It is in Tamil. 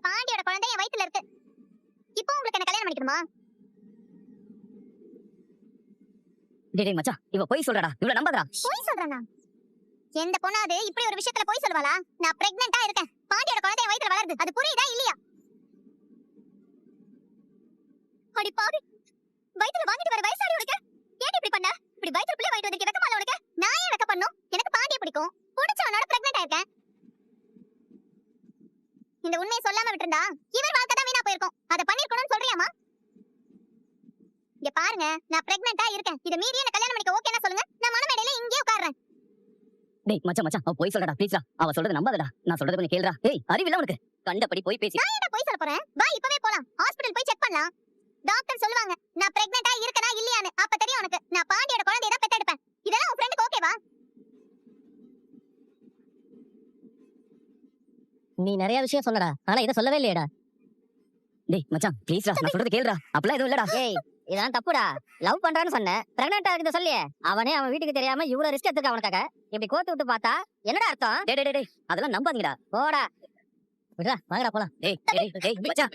பாண்டியோட குழந்தை என் வயித்துல இருக்கு. இப்போ உங்களுக்கு என்ன கல்யாணம் பண்ணிக்கணுமா? டேய் மச்சான், இவ போய் சொல்றடா. இவள நம்பாதடா. போய் சொல்றேனா? எந்த பொண்ணாவது இப்படி ஒரு விஷயத்துல போய் சொல்லுவாளா? நான் பிரெக்னன்ட்டா இருக்கேன். பாண்டியோட குழந்தை என் வயித்துல வளருது. அது புரியுதா இல்லையா? அடி பாவி. வயித்துல வாங்கிட்டு வர வயசாடி உனக்கு. ஏன் இப்படி பண்ண? இப்படி வயித்துல புள்ள வாங்கிட்டு வந்திருக்க வெக்கமா இல்ல உனக்கு? நான் ஏன் வெக்க பண்ணனும்? எனக்கு பாண்டிய பிடிக்கும். பிடிச்சவனோட பிரெக்னன்ட்டா இருக்கேன். இந்த உண்மையை சொல்லாம விட்டுருந்தா இவர் வாழ்க்கை தான் வீணா போயிருக்கும். அத பண்ணிருக்கணும்னு சொல்றியாமா? இங்க பாருங்க, நான் பிரெக்னன்ட்டா இருக்கேன். இத மீறி என்ன கல்யாணம் பண்ணிக்க ஓகேனா சொல்லுங்க. நான் மனமேடையில இங்கேயே உட்கார்றேன். டேய் மச்சான், அவ போய் சொல்றடா ப்ளீஸ்டா. அவ சொல்றத நம்பாதடா. நான் சொல்றத கொஞ்சம் கேளுடா. ஏய், அறிவில்ல உனக்கு? கண்டபடி போய் பேசி. நான் என்ன போய் சொல்ல போறேன்? வா இப்பவே போலாம். ஹாஸ்பிடல் போய் செக் பண்ணலாம். டாக்டர் சொல்லுவாங்க நான் பிரெக்னன்ட்டா இருக்கனா இல்லையான்னு. அப்ப தெரியும் உனக்கு. நான் பாண்டியோட குழந்தையை தான் பெத்தெடுப்பேன். இதெல்லாம் உன் ஃப்ரெண்டுக்கு ஓகேவா? நீ நிறைய விஷயம் சொல்லடா, ஆனா இத சொல்லவே இல்லையேடா. டேய் மச்சான் ப்ளீஸ்டா, நான் சொல்றத கேளுடா. அப்பலாம் எதுவும் இல்லடா. ஏய், இதெல்லாம் தப்புடா. லவ் பண்றான்னு சொன்ன, பிரெக்னன்ட்டா இருக்குத சொல்லியே. அவனே அவன் வீட்டுக்கு தெரியாம இவ்வளவு ரிஸ்க் எடுத்துக்க அவனுக்காக. இப்படி கோத்து விட்டு பார்த்தா என்னடா அர்த்தம்? டேய் அதெல்லாம் நம்பாதீங்கடா. போடா. விடுடா, வாங்கடா போலாம். டேய் மச்சான்.